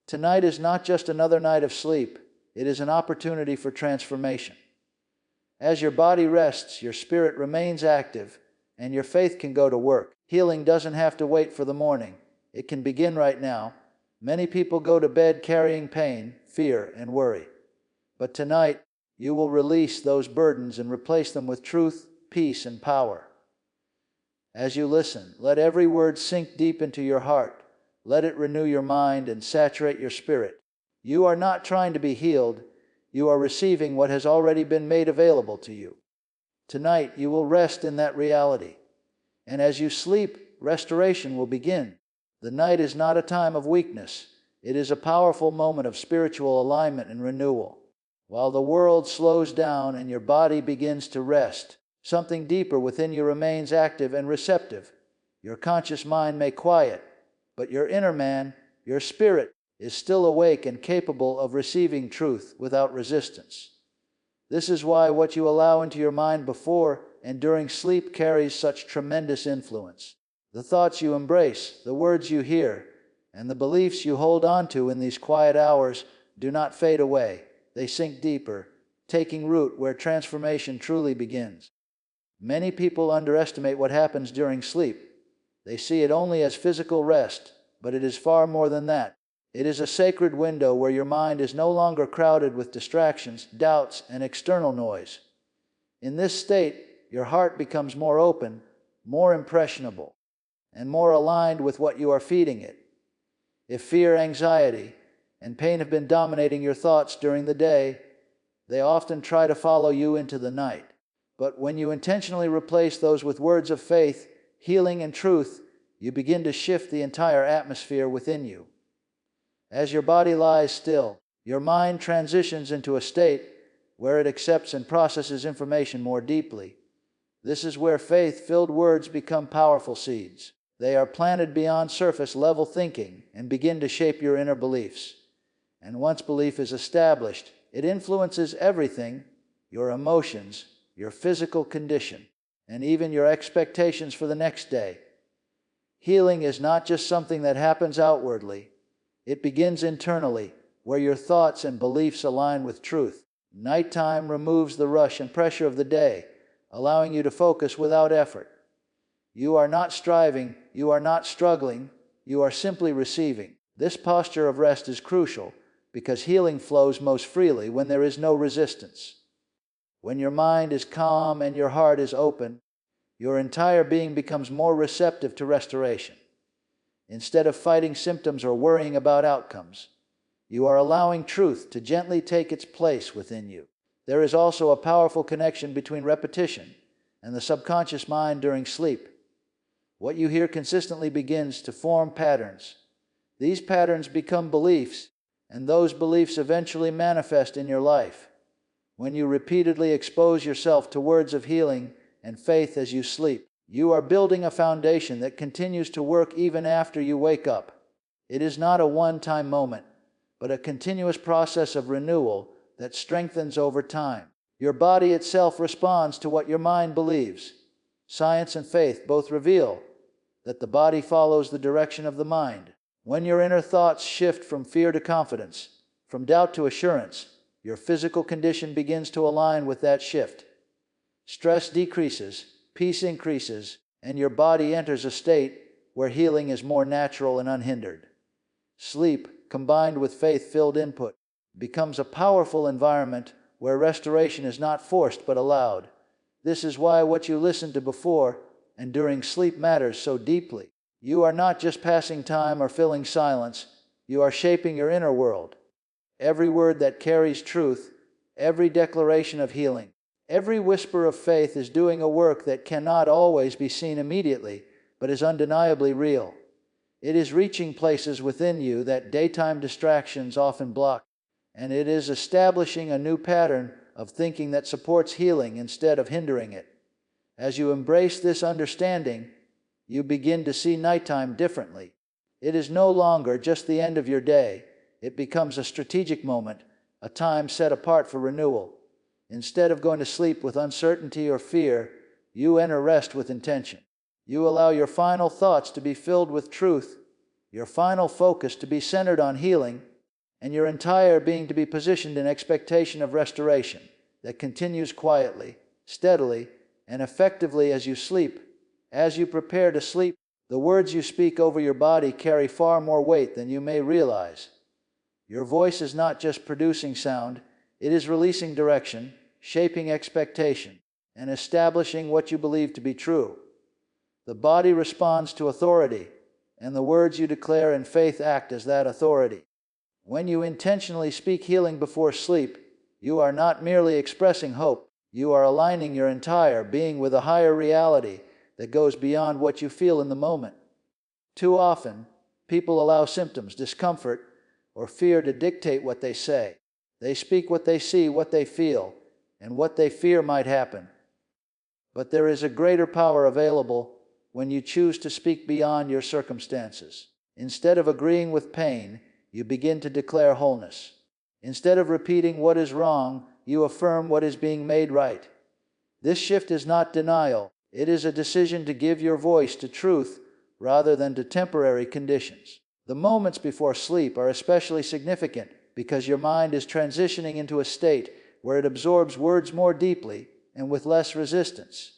Tonight is not just another night of sleep, it is an opportunity for transformation. As your body rests, your spirit remains active, and your faith can go to work. Healing doesn't have to wait for the morning. It can begin right now. Many people go to bed carrying pain, fear, and worry. But tonight, you will release those burdens and replace them with truth, peace, and power. As you listen, let every word sink deep into your heart. Let it renew your mind and saturate your spirit. You are not trying to be healed. You are receiving what has already been made available to you. Tonight, you will rest in that reality. And as you sleep, restoration will begin. The night is not a time of weakness. It is a powerful moment of spiritual alignment and renewal. While the world slows down and your body begins to rest, something deeper within you remains active and receptive. Your conscious mind may quiet, but your inner man, your spirit, is still awake and capable of receiving truth without resistance. This is why what you allow into your mind before and during sleep carries such tremendous influence. The thoughts you embrace, the words you hear, and the beliefs you hold on to in these quiet hours do not fade away. They sink deeper, taking root where transformation truly begins. Many people underestimate what happens during sleep. They see it only as physical rest, but it is far more than that. It is a sacred window where your mind is no longer crowded with distractions, doubts, and external noise. In this state, your heart becomes more open, more impressionable, and more aligned with what you are feeding it. If fear, anxiety, and pain have been dominating your thoughts during the day, they often try to follow you into the night. But when you intentionally replace those with words of faith, healing, and truth, you begin to shift the entire atmosphere within you. As your body lies still, your mind transitions into a state where it accepts and processes information more deeply. This is where faith-filled words become powerful seeds. They are planted beyond surface-level thinking and begin to shape your inner beliefs. And once belief is established, it influences everything: your emotions, your physical condition, and even your expectations for the next day. Healing is not just something that happens outwardly. It begins internally, where your thoughts and beliefs align with truth. Nighttime removes the rush and pressure of the day, allowing you to focus without effort. You are not striving, you are not struggling, you are simply receiving. This posture of rest is crucial because healing flows most freely when there is no resistance. When your mind is calm and your heart is open, your entire being becomes more receptive to restoration. Instead of fighting symptoms or worrying about outcomes, you are allowing truth to gently take its place within you. There is also a powerful connection between repetition and the subconscious mind during sleep. What you hear consistently begins to form patterns. These patterns become beliefs, and those beliefs eventually manifest in your life. When you repeatedly expose yourself to words of healing and faith as you sleep, you are building a foundation that continues to work even after you wake up. It is not a one-time moment, but a continuous process of renewal that strengthens over time. Your body itself responds to what your mind believes. Science and faith both reveal that the body follows the direction of the mind. When your inner thoughts shift from fear to confidence, from doubt to assurance, your physical condition begins to align with that shift. Stress decreases, peace increases, and your body enters a state where healing is more natural and unhindered. Sleep, combined with faith-filled input, becomes a powerful environment where restoration is not forced but allowed. This is why what you listened to before and during sleep matters so deeply. You are not just passing time or filling silence, you are shaping your inner world. Every word that carries truth, every declaration of healing, every whisper of faith is doing a work that cannot always be seen immediately, but is undeniably real. It is reaching places within you that daytime distractions often block, and it is establishing a new pattern of thinking that supports healing instead of hindering it. As you embrace this understanding, you begin to see nighttime differently. It is no longer just the end of your day. It becomes a strategic moment, a time set apart for renewal. Instead of going to sleep with uncertainty or fear, you enter rest with intention. You allow your final thoughts to be filled with truth, your final focus to be centered on healing, and your entire being to be positioned in expectation of restoration that continues quietly, steadily, and effectively as you sleep. As you prepare to sleep, the words you speak over your body carry far more weight than you may realize. Your voice is not just producing sound, it is releasing direction, shaping expectation, and establishing what you believe to be true. The body responds to authority, and the words you declare in faith act as that authority. When you intentionally speak healing before sleep, you are not merely expressing hope, you are aligning your entire being with a higher reality that goes beyond what you feel in the moment. Too often, people allow symptoms, discomfort, or fear to dictate what they say. They speak what they see, what they feel, and what they fear might happen. But there is a greater power available when you choose to speak beyond your circumstances. Instead of agreeing with pain, you begin to declare wholeness. Instead of repeating what is wrong, you affirm what is being made right. This shift is not denial. It is a decision to give your voice to truth rather than to temporary conditions. The moments before sleep are especially significant because your mind is transitioning into a state where it absorbs words more deeply and with less resistance.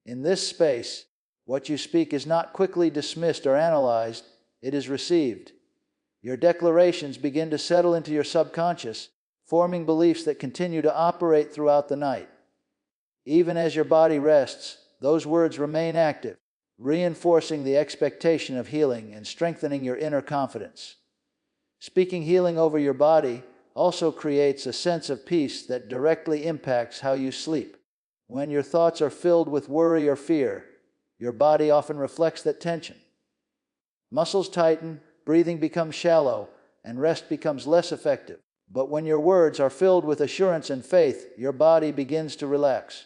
In this space, what you speak is not quickly dismissed or analyzed, it is received. Your declarations begin to settle into your subconscious, forming beliefs that continue to operate throughout the night. Even as your body rests, those words remain active, reinforcing the expectation of healing and strengthening your inner confidence. Speaking healing over your body also creates a sense of peace that directly impacts how you sleep. When your thoughts are filled with worry or fear, your body often reflects that tension. Muscles tighten, breathing becomes shallow, and rest becomes less effective. But when your words are filled with assurance and faith, your body begins to relax.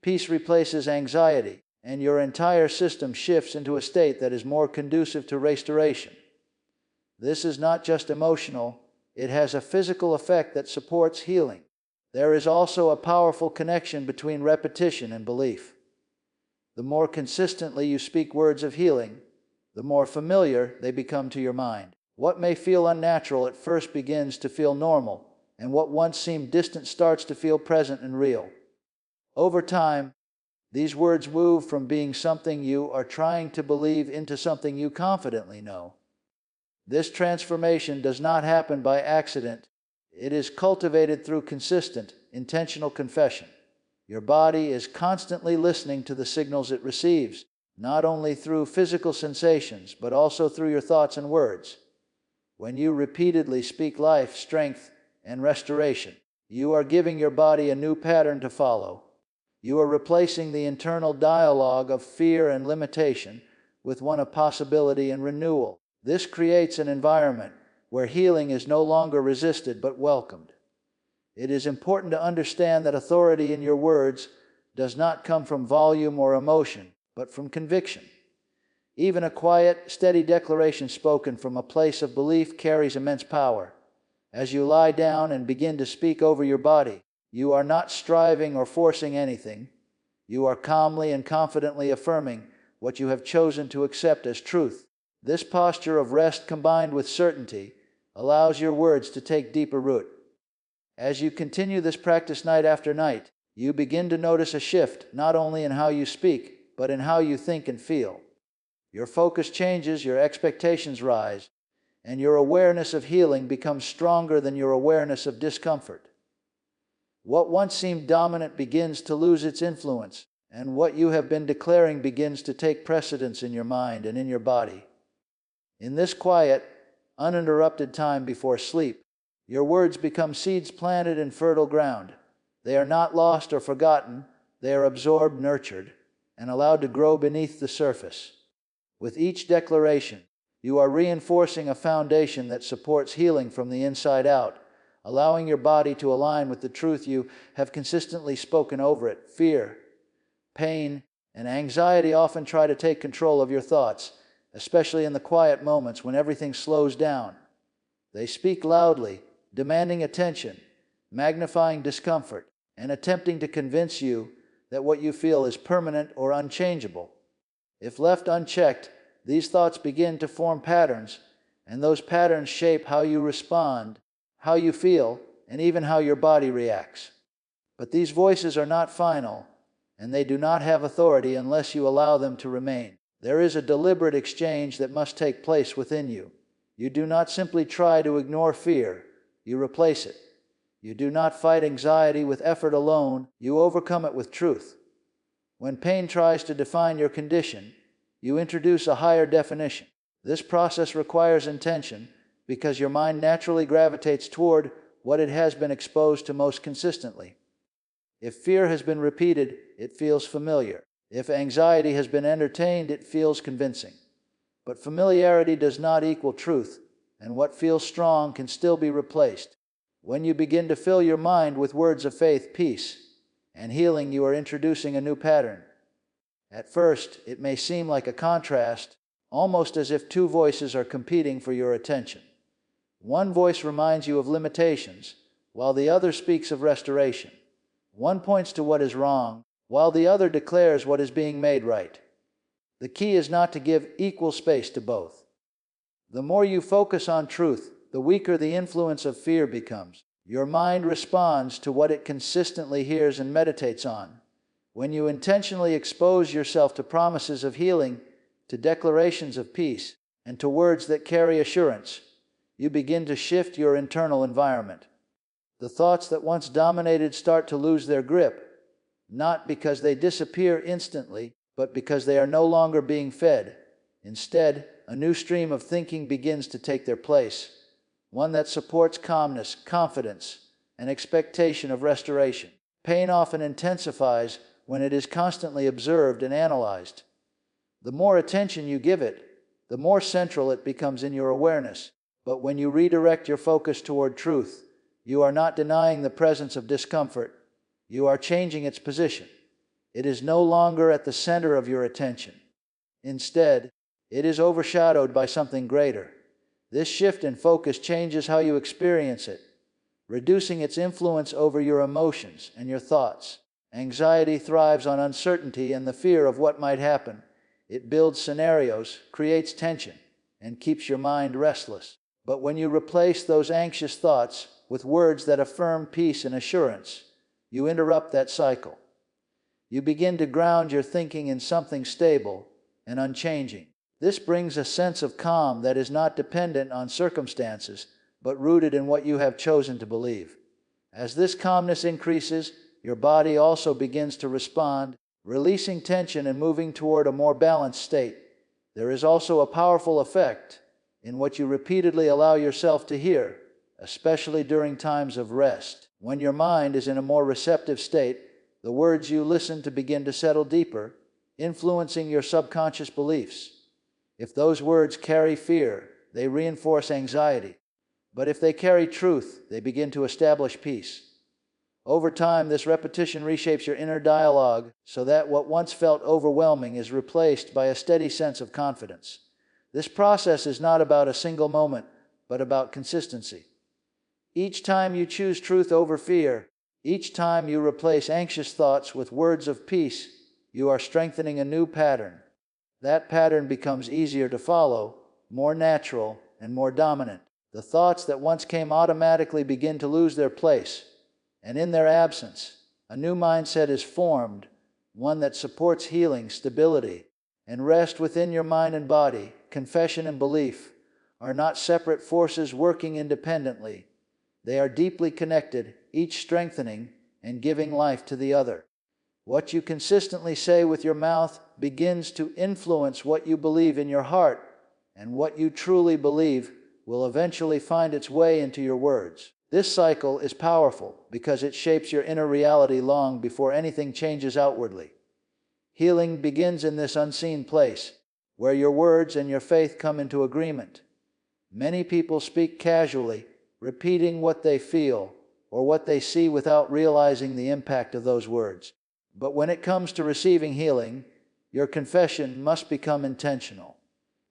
Peace replaces anxiety, and your entire system shifts into a state that is more conducive to restoration. This is not just emotional, it has a physical effect that supports healing. There is also a powerful connection between repetition and belief. The more consistently you speak words of healing, the more familiar they become to your mind. What may feel unnatural at first begins to feel normal, and what once seemed distant starts to feel present and real. Over time, these words move from being something you are trying to believe into something you confidently know. This transformation does not happen by accident. It is cultivated through consistent, intentional confession. Your body is constantly listening to the signals it receives, not only through physical sensations, but also through your thoughts and words. When you repeatedly speak life, strength, and restoration, you are giving your body a new pattern to follow. You are replacing the internal dialogue of fear and limitation with one of possibility and renewal. This creates an environment where healing is no longer resisted but welcomed. It is important to understand that authority in your words does not come from volume or emotion, but from conviction. Even a quiet, steady declaration spoken from a place of belief carries immense power. As you lie down and begin to speak over your body, you are not striving or forcing anything. You are calmly and confidently affirming what you have chosen to accept as truth. This posture of rest combined with certainty allows your words to take deeper root. As you continue this practice night after night, you begin to notice a shift not only in how you speak, but in how you think and feel. Your focus changes, your expectations rise, and your awareness of healing becomes stronger than your awareness of discomfort. What once seemed dominant begins to lose its influence, and what you have been declaring begins to take precedence in your mind and in your body. In this quiet, uninterrupted time before sleep, your words become seeds planted in fertile ground. They are not lost or forgotten, they are absorbed, nurtured, and allowed to grow beneath the surface. With each declaration, you are reinforcing a foundation that supports healing from the inside out, allowing your body to align with the truth you have consistently spoken over it. Fear, pain, and anxiety often try to take control of your thoughts, especially in the quiet moments when everything slows down. They speak loudly, demanding attention, magnifying discomfort, and attempting to convince you that what you feel is permanent or unchangeable. If left unchecked, these thoughts begin to form patterns, And those patterns shape how you respond, how you feel, and even how your body reacts. But these voices are not final, and they do not have authority unless you allow them to remain. There is a deliberate exchange that must take place within you. You do not simply try to ignore fear, you replace it. You do not fight anxiety with effort alone, you overcome it with truth. When pain tries to define your condition, you introduce a higher definition. This process requires intention because your mind naturally gravitates toward what it has been exposed to most consistently. If fear has been repeated, it feels familiar. If anxiety has been entertained, it feels convincing. But familiarity does not equal truth, and what feels strong can still be replaced. When you begin to fill your mind with words of faith, peace, and healing, you are introducing a new pattern. At first, it may seem like a contrast, almost as if two voices are competing for your attention. One voice reminds you of limitations, while the other speaks of restoration. One points to what is wrong, while the other declares what is being made right. The key is not to give equal space to both. The more you focus on truth, the weaker the influence of fear becomes. Your mind responds to what it consistently hears and meditates on. When you intentionally expose yourself to promises of healing, to declarations of peace, and to words that carry assurance, you begin to shift your internal environment. The thoughts that once dominated start to lose their grip, not because they disappear instantly, but because they are no longer being fed. Instead, a new stream of thinking begins to take their place, one that supports calmness, confidence, and expectation of restoration. Pain often intensifies when it is constantly observed and analyzed. The more attention you give it, the more central it becomes in your awareness. But when you redirect your focus toward truth, you are not denying the presence of discomfort. You are changing its position. It is no longer at the center of your attention. Instead, it is overshadowed by something greater. This shift in focus changes how you experience it, reducing its influence over your emotions and your thoughts. Anxiety thrives on uncertainty and the fear of what might happen. It builds scenarios, creates tension, and keeps your mind restless. But when you replace those anxious thoughts with words that affirm peace and assurance, you interrupt that cycle. You begin to ground your thinking in something stable and unchanging. This brings a sense of calm that is not dependent on circumstances, but rooted in what you have chosen to believe. As this calmness increases, your body also begins to respond, releasing tension and moving toward a more balanced state. There is also a powerful effect in what you repeatedly allow yourself to hear, especially during times of rest. When your mind is in a more receptive state, the words you listen to begin to settle deeper, influencing your subconscious beliefs. If those words carry fear, they reinforce anxiety. But if they carry truth, they begin to establish peace. Over time, this repetition reshapes your inner dialogue so that what once felt overwhelming is replaced by a steady sense of confidence. This process is not about a single moment, but about consistency. Each time you choose truth over fear, each time you replace anxious thoughts with words of peace, you are strengthening a new pattern. That pattern becomes easier to follow, more natural, and more dominant. The thoughts that once came automatically begin to lose their place, and in their absence, a new mindset is formed, one that supports healing, stability, and rest within your mind and body. Confession and belief are not separate forces working independently. They are deeply connected, each strengthening and giving life to the other. What you consistently say with your mouth begins to influence what you believe in your heart, and what you truly believe will eventually find its way into your words. This cycle is powerful because it shapes your inner reality long before anything changes outwardly. Healing begins in this unseen place, where your words and your faith come into agreement. Many people speak casually, repeating what they feel or what they see without realizing the impact of those words. But when it comes to receiving healing, your confession must become intentional.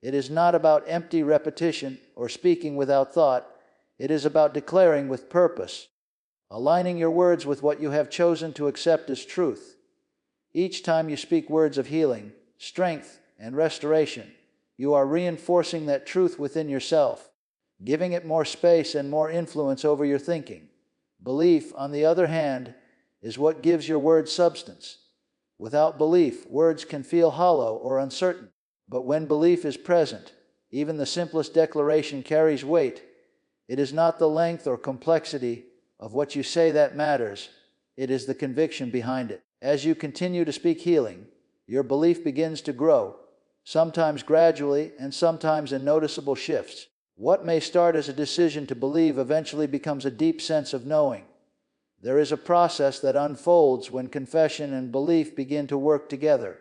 It is not about empty repetition or speaking without thought. It is about declaring with purpose, aligning your words with what you have chosen to accept as truth. Each time you speak words of healing, strength, and restoration, you are reinforcing that truth within yourself, giving it more space and more influence over your thinking. Belief, on the other hand, is what gives your words substance. Without belief, words can feel hollow or uncertain. But when belief is present, even the simplest declaration carries weight. It is not the length or complexity of what you say that matters. It is the conviction behind it. As you continue to speak healing, your belief begins to grow, sometimes gradually and sometimes in noticeable shifts. What may start as a decision to believe eventually becomes a deep sense of knowing. There is a process that unfolds when confession and belief begin to work together.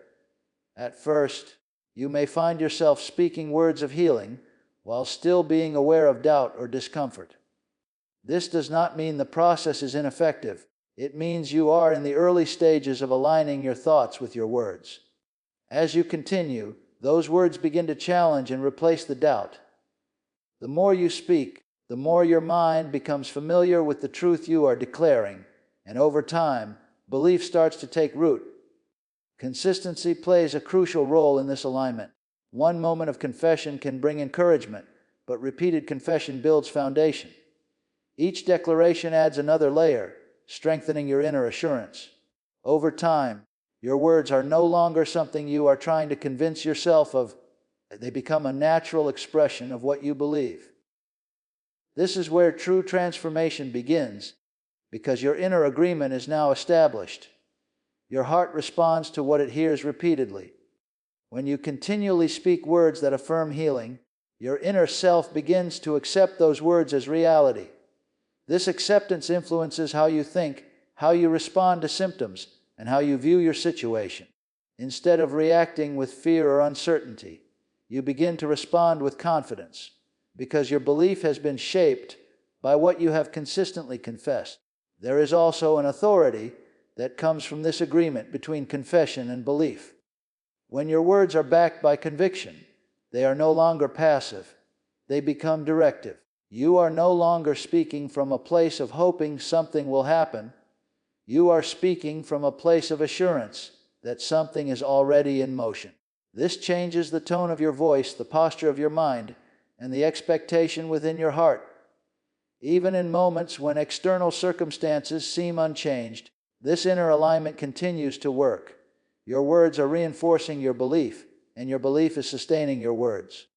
At first, you may find yourself speaking words of healing while still being aware of doubt or discomfort. This does not mean the process is ineffective. It means you are in the early stages of aligning your thoughts with your words. As you continue, those words begin to challenge and replace the doubt. The more you speak, the more your mind becomes familiar with the truth you are declaring, and over time, belief starts to take root. Consistency plays a crucial role in this alignment. One moment of confession can bring encouragement, but repeated confession builds foundation. Each declaration adds another layer, strengthening your inner assurance. Over time, your words are no longer something you are trying to convince yourself of. They become a natural expression of what you believe. This is where true transformation begins, because your inner agreement is now established. Your heart responds to what it hears repeatedly. When you continually speak words that affirm healing, your inner self begins to accept those words as reality. This acceptance influences how you think, how you respond to symptoms, and how you view your situation. Instead of reacting with fear or uncertainty, you begin to respond with confidence, because your belief has been shaped by what you have consistently confessed. There is also an authority that comes from this agreement between confession and belief. When your words are backed by conviction, they are no longer passive. They become directive. You are no longer speaking from a place of hoping something will happen. You are speaking from a place of assurance that something is already in motion. This changes the tone of your voice, the posture of your mind, and the expectation within your heart. Even in moments when external circumstances seem unchanged, this inner alignment continues to work. Your words are reinforcing your belief, and your belief is sustaining your words.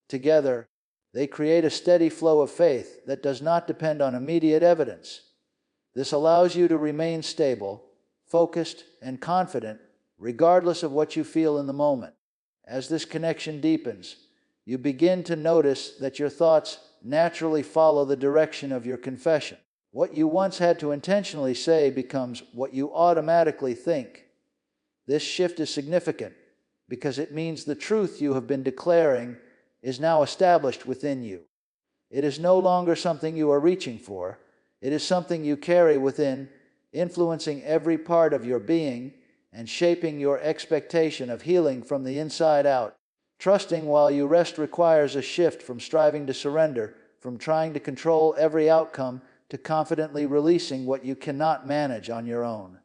Together, they create a steady flow of faith that does not depend on immediate evidence. This allows you to remain stable, focused, and confident, regardless of what you feel in the moment. As this connection deepens, you begin to notice that your thoughts naturally follow the direction of your confession. What you once had to intentionally say becomes what you automatically think. This shift is significant because it means the truth you have been declaring is now established within you. It is no longer something you are reaching for. It is something you carry within, influencing every part of your being and shaping your expectation of healing from the inside out. Trusting while you rest requires a shift from striving to surrender, from trying to control every outcome, to confidently releasing what you cannot manage on your own.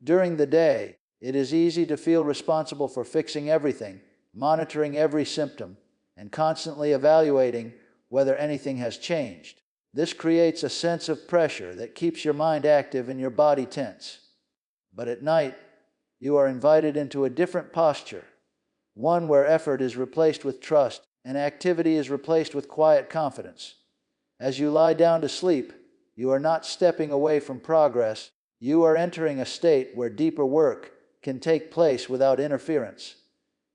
During the day, it is easy to feel responsible for fixing everything, monitoring every symptom, and constantly evaluating whether anything has changed. This creates a sense of pressure that keeps your mind active and your body tense. But at night, you are invited into a different posture, one where effort is replaced with trust and activity is replaced with quiet confidence. As you lie down to sleep, you are not stepping away from progress. You are entering a state where deeper work can take place without interference.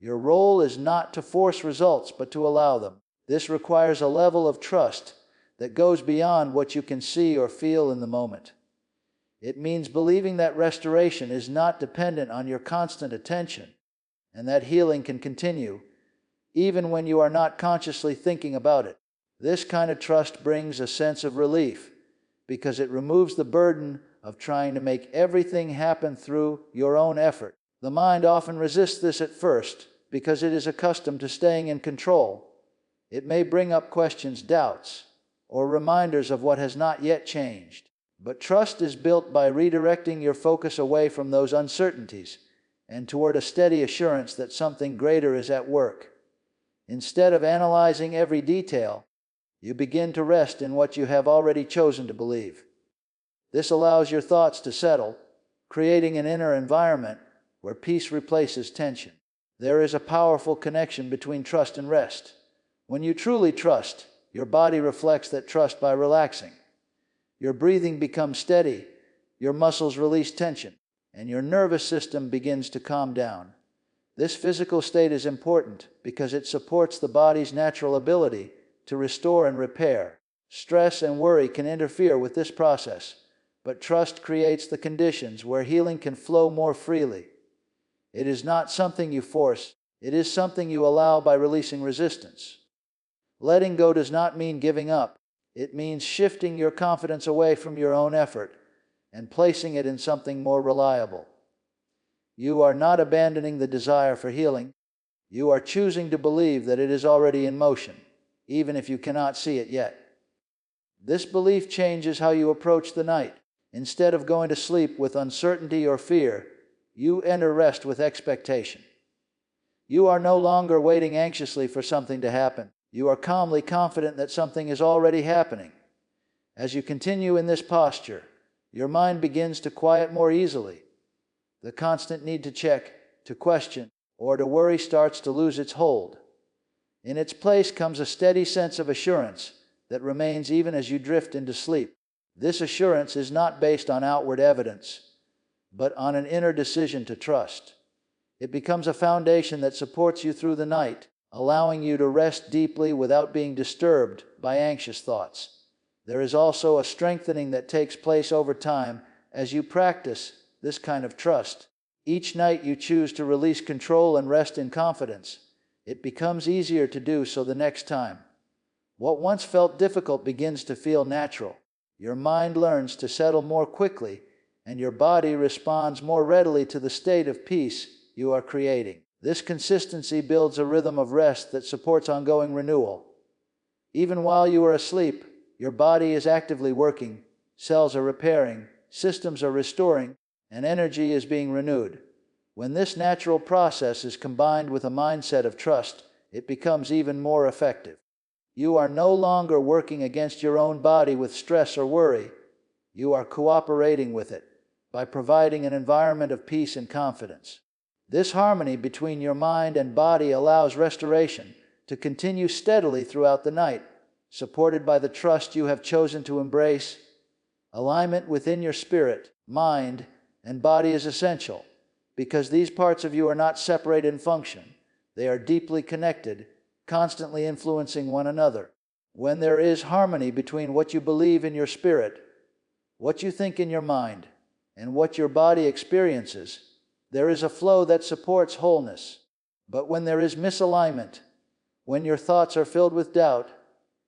Your role is not to force results, but to allow them. This requires a level of trust that goes beyond what you can see or feel in the moment. It means believing that restoration is not dependent on your constant attention, and that healing can continue even when you are not consciously thinking about it. This kind of trust brings a sense of relief because it removes the burden of trying to make everything happen through your own effort. The mind often resists this at first because it is accustomed to staying in control. It may bring up questions, doubts, or reminders of what has not yet changed. But trust is built by redirecting your focus away from those uncertainties and toward a steady assurance that something greater is at work. Instead of analyzing every detail, you begin to rest in what you have already chosen to believe. This allows your thoughts to settle, creating an inner environment where peace replaces tension. There is a powerful connection between trust and rest. When you truly trust, your body reflects that trust by relaxing. Your breathing becomes steady, your muscles release tension, and your nervous system begins to calm down. This physical state is important because it supports the body's natural ability to restore and repair. Stress and worry can interfere with this process, but trust creates the conditions where healing can flow more freely. It is not something you force, it is something you allow by releasing resistance. Letting go does not mean giving up. It means shifting your confidence away from your own effort and placing it in something more reliable. You are not abandoning the desire for healing. You are choosing to believe that it is already in motion, even if you cannot see it yet. This belief changes how you approach the night. Instead of going to sleep with uncertainty or fear, you enter rest with expectation. You are no longer waiting anxiously for something to happen. You are calmly confident that something is already happening. As you continue in this posture, your mind begins to quiet more easily. The constant need to check, to question, or to worry starts to lose its hold. In its place comes a steady sense of assurance that remains even as you drift into sleep. This assurance is not based on outward evidence, but on an inner decision to trust. It becomes a foundation that supports you through the night, allowing you to rest deeply without being disturbed by anxious thoughts. There is also a strengthening that takes place over time as you practice this kind of trust. Each night you choose to release control and rest in confidence. It becomes easier to do so the next time. What once felt difficult begins to feel natural. Your mind learns to settle more quickly, and your body responds more readily to the state of peace you are creating. This consistency builds a rhythm of rest that supports ongoing renewal. Even while you are asleep, your body is actively working, cells are repairing, systems are restoring, and energy is being renewed. When this natural process is combined with a mindset of trust, it becomes even more effective. You are no longer working against your own body with stress or worry. You are cooperating with it by providing an environment of peace and confidence. This harmony between your mind and body allows restoration to continue steadily throughout the night, supported by the trust you have chosen to embrace. Alignment within your spirit, mind, and body is essential because these parts of you are not separate in function. They are deeply connected, constantly influencing one another. When there is harmony between what you believe in your spirit, what you think in your mind, and what your body experiences, there is a flow that supports wholeness. But when there is misalignment, when your thoughts are filled with doubt,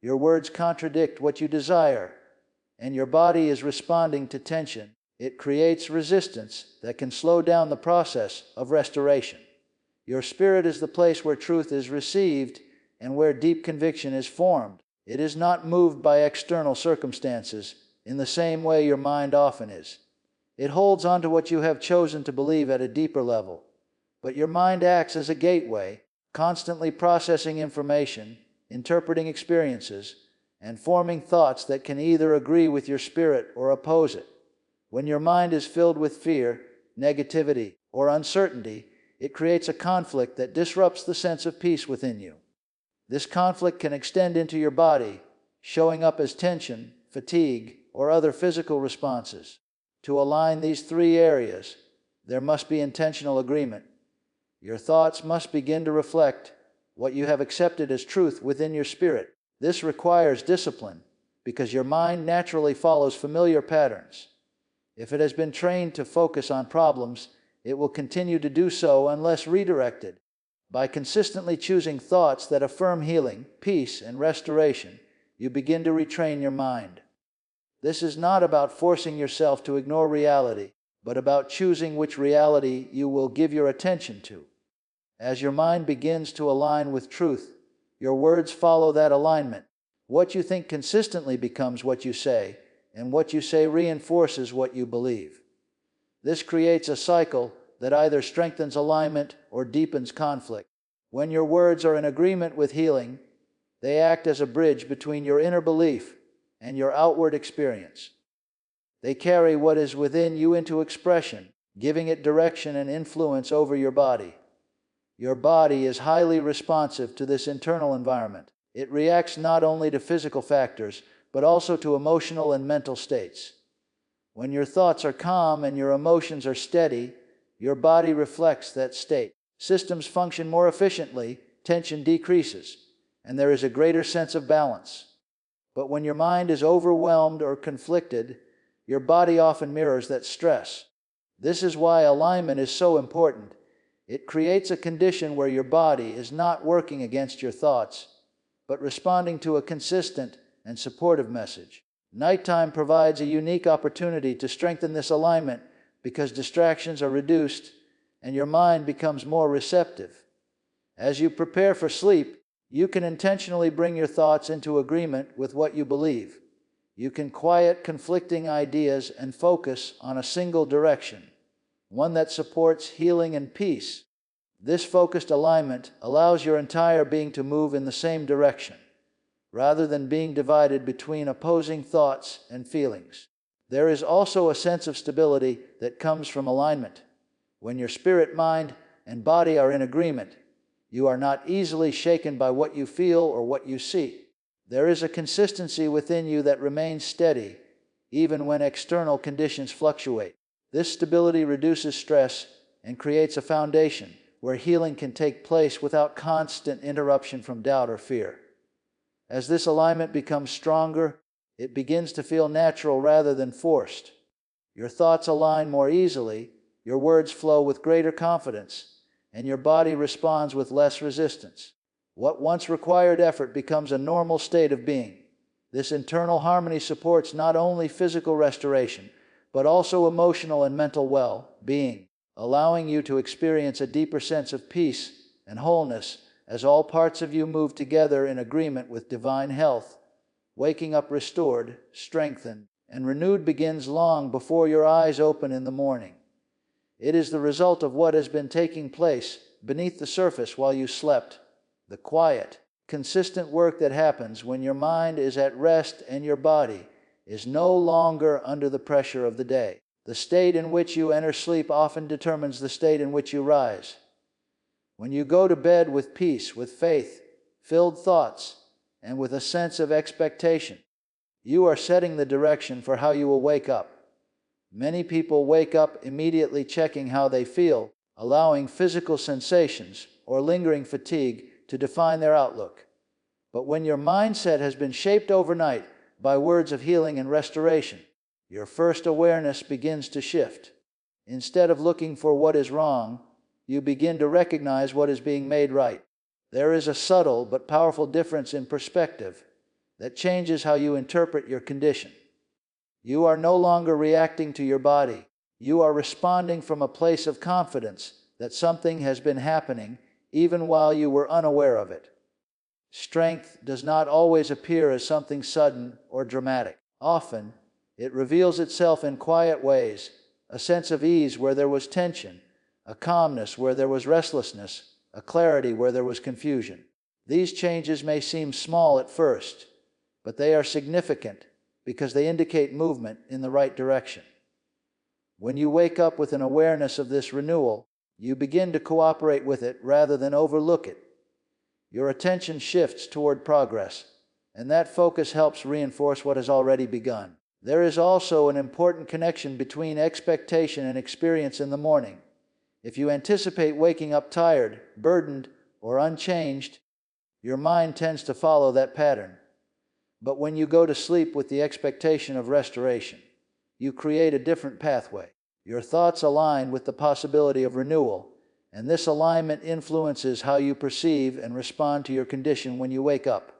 your words contradict what you desire, and your body is responding to tension, it creates resistance that can slow down the process of restoration. Your spirit is the place where truth is received and where deep conviction is formed. It is not moved by external circumstances in the same way your mind often is. It holds on to what you have chosen to believe at a deeper level. But your mind acts as a gateway, constantly processing information, interpreting experiences, and forming thoughts that can either agree with your spirit or oppose it. When your mind is filled with fear, negativity, or uncertainty, it creates a conflict that disrupts the sense of peace within you. This conflict can extend into your body, showing up as tension, fatigue, or other physical responses. To align these three areas, there must be intentional agreement. Your thoughts must begin to reflect what you have accepted as truth within your spirit. This requires discipline because your mind naturally follows familiar patterns. If it has been trained to focus on problems, it will continue to do so unless redirected. By consistently choosing thoughts that affirm healing, peace, and restoration, you begin to retrain your mind. This is not about forcing yourself to ignore reality, but about choosing which reality you will give your attention to. As your mind begins to align with truth, your words follow that alignment. What you think consistently becomes what you say, and what you say reinforces what you believe. This creates a cycle that either strengthens alignment or deepens conflict. When your words are in agreement with healing, they act as a bridge between your inner belief and your outward experience. They carry what is within you into expression, giving it direction and influence over your body. Your body is highly responsive to this internal environment. It reacts not only to physical factors, but also to emotional and mental states. When your thoughts are calm and your emotions are steady, your body reflects that state. Systems function more efficiently, tension decreases, and there is a greater sense of balance. But when your mind is overwhelmed or conflicted, your body often mirrors that stress. This is why alignment is so important. It creates a condition where your body is not working against your thoughts, but responding to a consistent and supportive message. Nighttime provides a unique opportunity to strengthen this alignment because distractions are reduced and your mind becomes more receptive. As you prepare for sleep, you can intentionally bring your thoughts into agreement with what you believe. You can quiet conflicting ideas and focus on a single direction, one that supports healing and peace. This focused alignment allows your entire being to move in the same direction, rather than being divided between opposing thoughts and feelings. There is also a sense of stability that comes from alignment. When your spirit, mind, and body are in agreement, you are not easily shaken by what you feel or what you see. There is a consistency within you that remains steady, even when external conditions fluctuate. This stability reduces stress and creates a foundation where healing can take place without constant interruption from doubt or fear. As this alignment becomes stronger, it begins to feel natural rather than forced. Your thoughts align more easily, your words flow with greater confidence, and your body responds with less resistance. What once required effort becomes a normal state of being. This internal harmony supports not only physical restoration, but also emotional and mental well-being, allowing you to experience a deeper sense of peace and wholeness as all parts of you move together in agreement with divine health. Waking up restored, strengthened, and renewed begins long before your eyes open in the morning. It is the result of what has been taking place beneath the surface while you slept. The quiet, consistent work that happens when your mind is at rest and your body is no longer under the pressure of the day. The state in which you enter sleep often determines the state in which you rise. When you go to bed with peace, with faith-filled thoughts, and with a sense of expectation, you are setting the direction for how you will wake up. Many people wake up immediately checking how they feel, allowing physical sensations or lingering fatigue to define their outlook. But when your mindset has been shaped overnight by words of healing and restoration, your first awareness begins to shift. Instead of looking for what is wrong, you begin to recognize what is being made right. There is a subtle but powerful difference in perspective that changes how you interpret your condition. You are no longer reacting to your body. You are responding from a place of confidence that something has been happening even while you were unaware of it. Strength does not always appear as something sudden or dramatic. Often, it reveals itself in quiet ways, a sense of ease where there was tension, a calmness where there was restlessness, a clarity where there was confusion. These changes may seem small at first, but they are significant because they indicate movement in the right direction. When you wake up with an awareness of this renewal, you begin to cooperate with it rather than overlook it. Your attention shifts toward progress, and that focus helps reinforce what has already begun. There is also an important connection between expectation and experience in the morning. If you anticipate waking up tired, burdened, or unchanged, your mind tends to follow that pattern. But when you go to sleep with the expectation of restoration, you create a different pathway. Your thoughts align with the possibility of renewal, and this alignment influences how you perceive and respond to your condition when you wake up.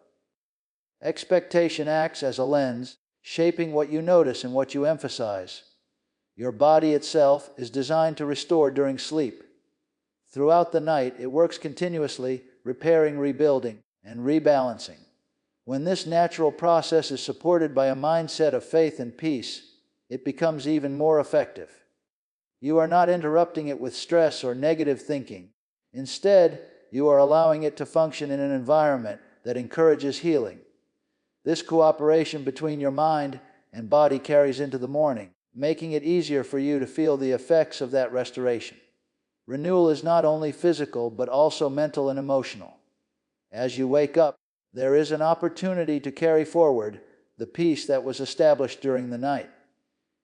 Expectation acts as a lens, shaping what you notice and what you emphasize. Your body itself is designed to restore during sleep. Throughout the night, it works continuously, repairing, rebuilding, and rebalancing. When this natural process is supported by a mindset of faith and peace, it becomes even more effective. You are not interrupting it with stress or negative thinking. Instead, you are allowing it to function in an environment that encourages healing. This cooperation between your mind and body carries into the morning, making it easier for you to feel the effects of that restoration. Renewal is not only physical, but also mental and emotional. As you wake up, there is an opportunity to carry forward the peace that was established during the night.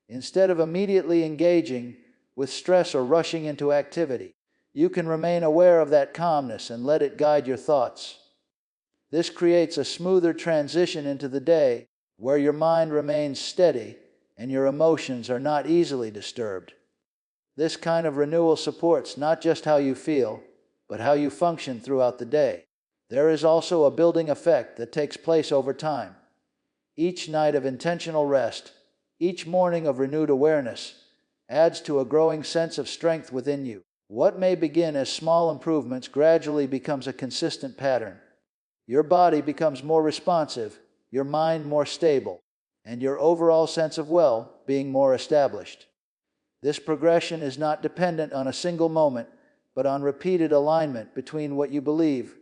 Instead of immediately engaging with stress or rushing into activity, you can remain aware of that calmness and let it guide your thoughts. This creates a smoother transition into the day where your mind remains steady and your emotions are not easily disturbed. This kind of renewal supports not just how you feel, but how you function throughout the day. There is also a building effect that takes place over time. Each night of intentional rest, each morning of renewed awareness, adds to a growing sense of strength within you. What may begin as small improvements gradually becomes a consistent pattern. Your body becomes more responsive, your mind more stable, and your overall sense of well-being more established. This progression is not dependent on a single moment, but on repeated alignment between what you believe,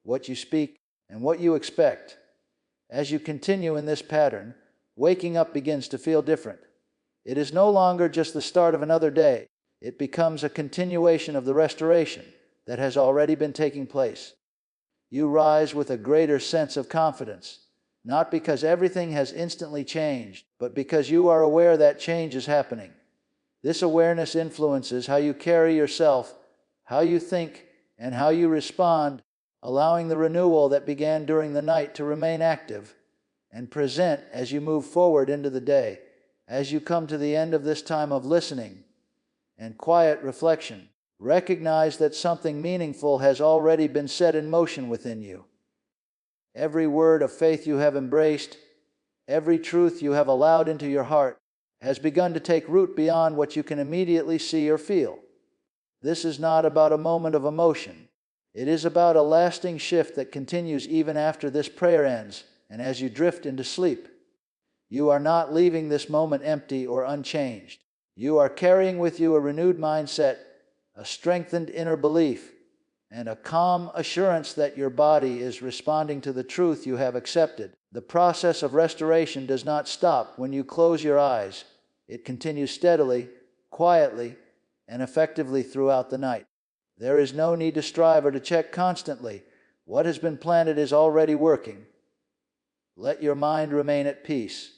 what you speak, and what you expect. As you continue in this pattern, waking up begins to feel different. It is no longer just the start of another day. It becomes a continuation of the restoration that has already been taking place. You rise with a greater sense of confidence, not because everything has instantly changed, but because you are aware that change is happening. This awareness influences how you carry yourself, how you think, and how you respond, allowing the renewal that began during the night to remain active and present as you move forward into the day. As you come to the end of this time of listening and quiet reflection, recognize that something meaningful has already been set in motion within you. Every word of faith you have embraced, every truth you have allowed into your heart, has begun to take root beyond what you can immediately see or feel. This is not about a moment of emotion. It is about a lasting shift that continues even after this prayer ends and as you drift into sleep. You are not leaving this moment empty or unchanged. You are carrying with you a renewed mindset, a strengthened inner belief, and a calm assurance that your body is responding to the truth you have accepted. The process of restoration does not stop when you close your eyes. It continues steadily, quietly, and effectively throughout the night. There is no need to strive or to check constantly. What has been planted is already working. Let your mind remain at peace.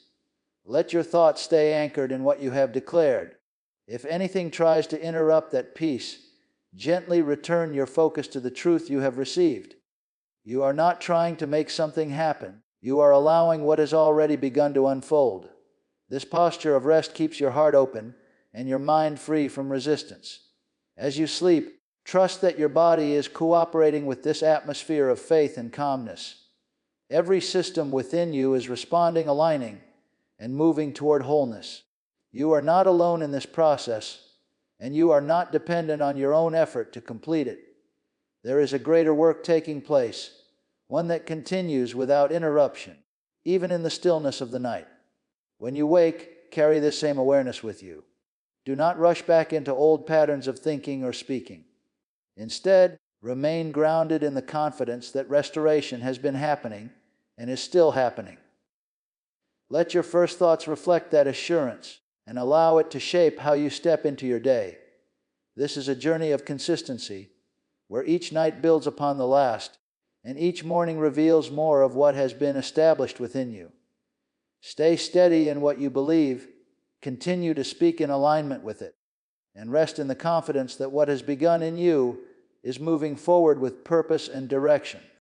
Let your thoughts stay anchored in what you have declared. If anything tries to interrupt that peace, gently return your focus to the truth you have received. You are not trying to make something happen. You are allowing what has already begun to unfold. This posture of rest keeps your heart open and your mind free from resistance. As you sleep, trust that your body is cooperating with this atmosphere of faith and calmness. Every system within you is responding, aligning, and moving toward wholeness. You are not alone in this process, and you are not dependent on your own effort to complete it. There is a greater work taking place, one that continues without interruption, even in the stillness of the night. When you wake, carry this same awareness with you. Do not rush back into old patterns of thinking or speaking. Instead, remain grounded in the confidence that restoration has been happening and is still happening. Let your first thoughts reflect that assurance and allow it to shape how you step into your day. This is a journey of consistency, where each night builds upon the last, and each morning reveals more of what has been established within you. Stay steady in what you believe, continue to speak in alignment with it, and rest in the confidence that what has begun in you is moving forward with purpose and direction.